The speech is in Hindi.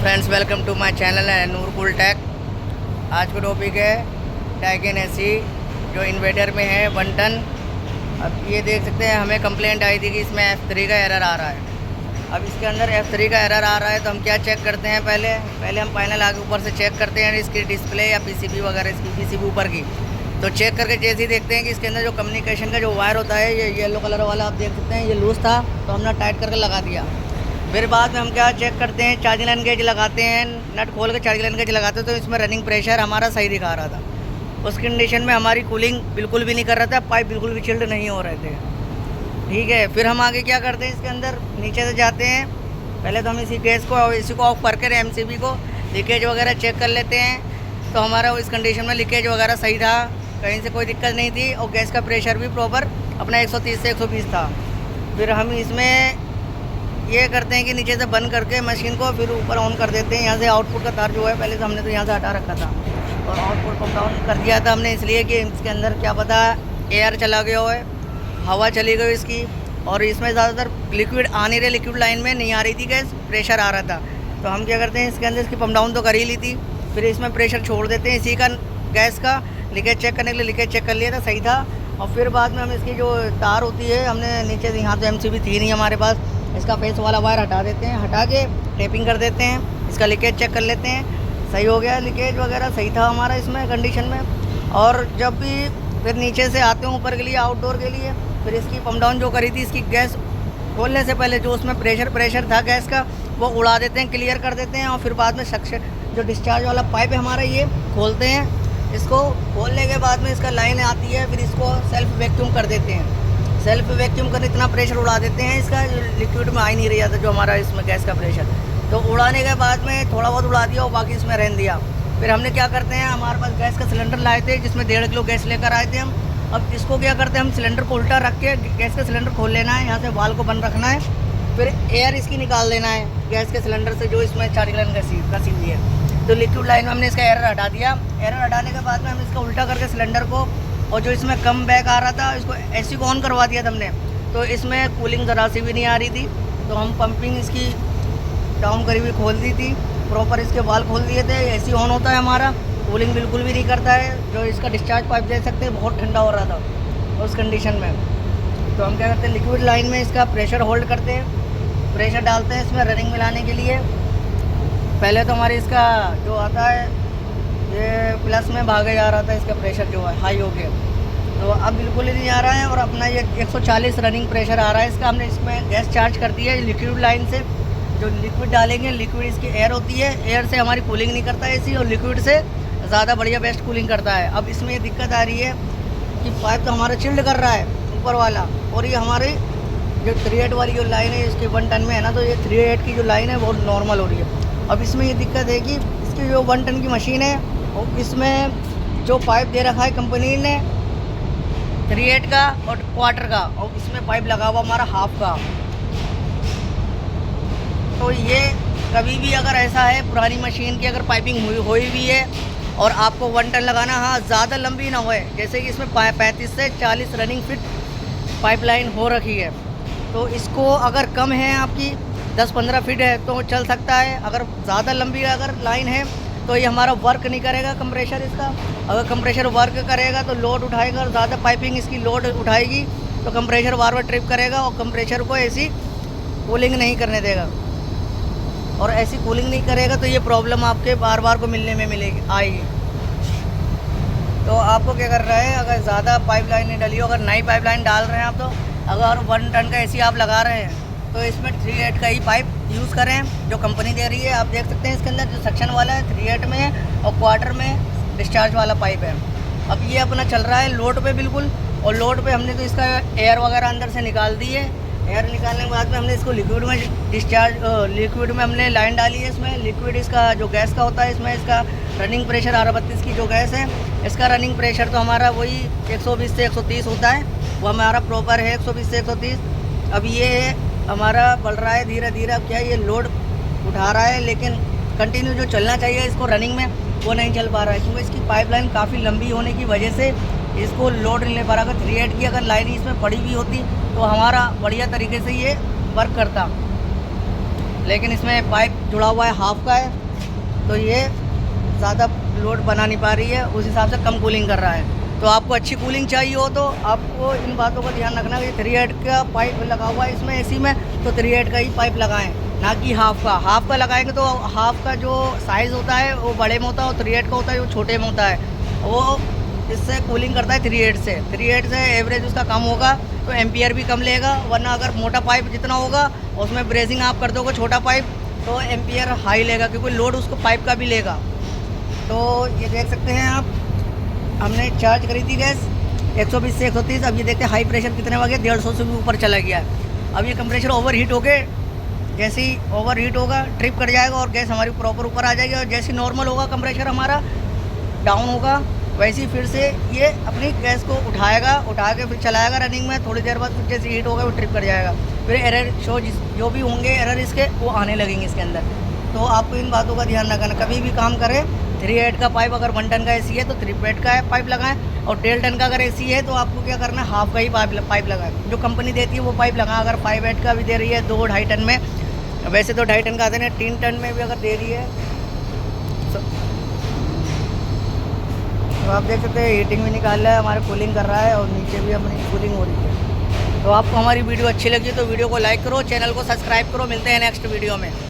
Friends, welcome to my channel है नूर कूल टेक। आज का टॉपिक है टाइगन एसी जो इन्वर्टर में है 1 टन। अब ये देख सकते हैं, हमें कंप्लेंट आई थी कि इसमें F3 का एरर आ रहा है। अब इसके अंदर F3 का एरर आ रहा है तो हम क्या चेक करते हैं, पहले हम पैनल आगे ऊपर से चेक करते हैं इसकी डिस्प्ले या पीसीबी वगैरह, इसकी पीसीबी ऊपर की। तो चेक करके जैसे ही देखते हैं कि इसके अंदर जो कम्युनिकेशन का जो वायर होता है, ये येलो कलर वाला आप देख सकते हैं, ये लूज़ था तो हमने टाइट करके लगा दिया। फिर बाद में हम क्या चेक करते हैं, चार्जिंग लाइन गेज लगाते हैं, नट खोल के चार्जिंग लाइन गेज लगाते हैं तो इसमें रनिंग प्रेशर हमारा सही दिखा रहा था। उस कंडीशन में हमारी कूलिंग बिल्कुल भी नहीं कर रहा था, पाइप बिल्कुल भी चिल्ड नहीं हो रहे थे। ठीक है, फिर हम आगे क्या करते हैं, इसके अंदर नीचे से जाते हैं। पहले तो हम इसी गैस को इसी को ऑफ करके MCB को लीकेज वगैरह चेक कर लेते हैं। तो हमारा इस कंडीशन में लीकेज वगैरह सही था, कहीं से कोई दिक्कत नहीं थी और गैस का प्रेशर भी प्रॉपर अपना 130 से 120 था। फिर हम इसमें ये करते हैं कि नीचे से बंद करके मशीन को फिर ऊपर ऑन कर देते हैं। यहाँ से आउटपुट का तार जो है पहले से हमने तो यहाँ से हटा रखा था और आउटपुट को डाउन कर दिया था हमने, इसलिए कि इसके अंदर क्या पता एयर चला गया हो, हवा चली गई इसकी, और इसमें ज़्यादातर लिक्विड आ नहीं रहे, लिक्विड लाइन में नहीं आ रही थी गैस, प्रेशर आ रहा था। तो हम क्या करते हैं, इसके अंदर इसकी पम्प डाउन तो कर ही ली थी, फिर इसमें प्रेशर छोड़ देते हैं इसी का, गैस का लीकेज चेक करने के लिए लीकेज चेक कर लिया था, सही था। और फिर बाद में हम इसकी जो तार होती है, हमने नीचे से, यहाँ तो MCB थी नहीं हमारे पास, इसका फेस वाला वायर हटा देते हैं, हटा के टेपिंग कर देते हैं, इसका लीकेज चेक कर लेते हैं, सही हो गया, लीकेज वगैरह सही था हमारा इसमें कंडीशन में। और जब भी फिर नीचे से आते हैं ऊपर के लिए, आउटडोर के लिए, फिर इसकी पम्प डाउन जो करी थी, इसकी गैस खोलने से पहले जो उसमें प्रेशर था गैस का, वो उड़ा देते हैं, क्लियर कर देते हैं। और फिर बाद में सक्शन जो डिस्चार्ज वाला पाइप है हमारा, ये खोलते हैं। इसको खोलने के बाद में इसका लाइन आती है, फिर इसको सेल्फ वैक्यूम कर देते हैं। सेल्फ वैक्यूम कर इतना प्रेशर उड़ा देते हैं, इसका लिक्विड में आ ही नहीं रहा था जो हमारा इसमें गैस का प्रेशर। तो उड़ाने के बाद में थोड़ा बहुत उड़ा दिया और बाकी इसमें रहने दिया। फिर हमने क्या करते हैं, हमारे पास गैस का सिलेंडर लाए थे जिसमें 1.5 किलो गैस लेकर आए थे हम। अब इसको क्या करते हैं, हम सिलेंडर को उल्टा रख के गैस का सिलेंडर खोल लेना है, यहाँ से वाल को बंद रखना है, फिर एयर इसकी निकाल देना है गैस के सिलेंडर से जो इसमें चार्जिंग लाइन कसी हुई है। तो लिक्विड लाइन में हमने इसका एरर हटा दिया। एरर हटाने के बाद में हम इसका उल्टा करके सिलेंडर को, और जो इसमें कम बैक आ रहा था, इसको एसी को ऑन करवा दिया था हमने। तो इसमें कूलिंग ज़रा सी भी नहीं आ रही थी, तो हम पंपिंग इसकी डाउन करी हुई खोल दी थी, प्रॉपर इसके वाल खोल दिए थे। एसी ऑन होता है हमारा, कूलिंग बिल्कुल भी नहीं करता है। जो इसका डिस्चार्ज पाइप दे सकते हैं, बहुत ठंडा हो रहा था उस कंडीशन में। तो हम क्या करते हैं, लिक्विड लाइन में इसका प्रेशर होल्ड करते हैं, प्रेशर डालते हैं इसमें रनिंग मिलाने के लिए। पहले तो हमारी इसका जो आता है, ये प्लस में भागे जा रहा था, इसका प्रेशर जो है हाई हो गया, तो अब बिल्कुल ही नहीं आ रहा है। और अपना ये 140 रनिंग प्रेशर आ रहा है इसका। हमने इसमें गैस चार्ज कर दी है लिक्विड लाइन से। जो लिक्विड डालेंगे, लिक्विड इसकी एयर होती है, एयर से हमारी कूलिंग नहीं करता है एसी, और लिक्विड से ज़्यादा बढ़िया बेस्ट कूलिंग करता है। अब इसमें ये दिक्कत आ रही है कि पाइप तो हमारा चिल्ड कर रहा है ऊपर वाला, और ये हमारी जो 3/8 वाली जो लाइन है इसके 1 टन में है ना, तो ये 3/8 की जो लाइन है बहुत नॉर्मल हो रही है। अब इसमें ये दिक्कत है कि इसकी जो 1 टन की मशीन है, और इसमें जो पाइप दे रखा है कंपनी ने 3/8 का और क्वार्टर का, और इसमें पाइप लगा हुआ हमारा हाफ का। तो ये कभी भी अगर ऐसा है, पुरानी मशीन की अगर पाइपिंग हुई भी है और आपको 1 टन लगाना, हाँ ज़्यादा लंबी ना होए, जैसे कि इसमें 35 से 40 रनिंग फिट पाइपलाइन हो रखी है, तो इसको अगर कम है आपकी 10-15 फीट है तो चल सकता है। अगर ज़्यादा लंबी अगर लाइन है तो ये हमारा वर्क नहीं करेगा कंप्रेशर इसका। अगर कंप्रेशर वर्क करेगा तो लोड उठाएगा, और ज़्यादा पाइपिंग इसकी लोड उठाएगी तो कंप्रेशर बार बार ट्रिप करेगा और कंप्रेशर को ऐसी कूलिंग नहीं करने देगा। और ऐसी कूलिंग नहीं करेगा तो ये प्रॉब्लम आपके बार बार को मिलने में आएगी। तो आपको क्या कर रहा है, अगर ज़्यादा पाइपलाइन नहीं डली हो, अगर नई पाइपलाइन डाल रहे हैं आप, तो अगर 1 टन का एसी आप लगा रहे हैं तो इसमें 3/8 का ही पाइप यूज़ करें जो कंपनी दे रही है। आप देख सकते हैं इसके अंदर जो सेक्शन वाला है 3/8 में है, और क्वार्टर में डिस्चार्ज वाला पाइप है। अब ये अपना चल रहा है लोड पे बिल्कुल, और लोड पे हमने तो इसका एयर वगैरह अंदर से निकाल दी है। एयर निकालने के बाद में हमने इसको लिक्विड में लिक्विड में हमने लाइन डाली है। इसमें लिक्विड इसका जो गैस का होता है, इसमें इसका रनिंग प्रेशर R32 की जो गैस है, इसका रनिंग प्रेशर तो हमारा वही 120 से 130 होता है, वो हमारा प्रॉपर है 120 से 130। अब ये हमारा बढ़ रहा है धीरे धीरे। अब क्या है, ये लोड उठा रहा है, लेकिन कंटिन्यू जो चलना चाहिए इसको रनिंग में, वो नहीं चल पा रहा है, क्योंकि इसकी पाइपलाइन काफ़ी लंबी होने की वजह से इसको लोड नहीं ले पा रहा। अगर 3/8 की अगर लाइन इसमें पड़ी हुई होती तो हमारा बढ़िया तरीके से ये वर्क करता। लेकिन इसमें पाइप जुड़ा हुआ है हाफ का है, तो ये ज़्यादा लोड बना नहीं पा रही है, उस हिसाब से कम कूलिंग कर रहा है। तो आपको अच्छी कूलिंग चाहिए हो तो आपको इन बातों का ध्यान रखना कि 3/8 का पाइप लगा हुआ है इसमें एसी में, तो 3/8 का ही पाइप लगाएं, ना कि हाफ का। हाफ का लगाएंगे तो हाफ का जो साइज़ होता है वो बड़े में होता है, और 3/8 का होता है वो छोटे में होता है। वो इससे कूलिंग करता है 3/8 से। 3/8 से एवरेज उसका कम होगा तो एम्पियर भी कम लेगा, वरना अगर मोटा पाइप जितना होगा उसमें ब्रेजिंग आप कर दोगे छोटा पाइप तो एम्पियर हाई लेगा, क्योंकि लोड उसको पाइप का भी लेगा। तो ये देख सकते हैं आप, हमने चार्ज करी थी गैस 120 से 130, अब ये देखते हैं हाई प्रेशर कितने हो गया, 150 से भी ऊपर चला गया है। अब ये कंप्रेसर ओवर हीट हो गए, जैसे ही ओवर हीट होगा ट्रिप कर जाएगा और गैस हमारी प्रॉपर ऊपर आ जाएगी, और जैसे ही नॉर्मल होगा कंप्रेसर हमारा डाउन होगा, वैसे ही फिर से ये अपनी गैस को उठा के फिर चलाएगा रनिंग में। थोड़ी देर बाद फिर जैसे हीट होगा वो ट्रिप कर जाएगा, फिर एरर शो जो भी होंगे एरर इसके वो आने लगेंगे इसके अंदर। तो आपको इन बातों का ध्यान रखना, कभी भी काम करें 3/8 का पाइप, अगर 1 टन का एसी है तो 3/8 का पाइप लगाएं, और 1.5 टन का अगर एसी है तो आपको क्या करना है, हाफ का ही पाइप लगाएं। जो कंपनी देती है वो पाइप लगाएं। अगर 5/8 का भी दे रही है 2-2.5 टन में, वैसे तो 2.5 टन का आते हैं, 3 टन में भी अगर दे रही है तो आप देख सकते हैं हीटिंग भी निकाल रहा है, हमारा कूलिंग कर रहा है, और नीचे भी हमारी कूलिंग हो रही है। तो आपको हमारी वीडियो अच्छी लगी तो वीडियो को लाइक करो, चैनल को सब्सक्राइब करो। मिलते हैं नेक्स्ट वीडियो में।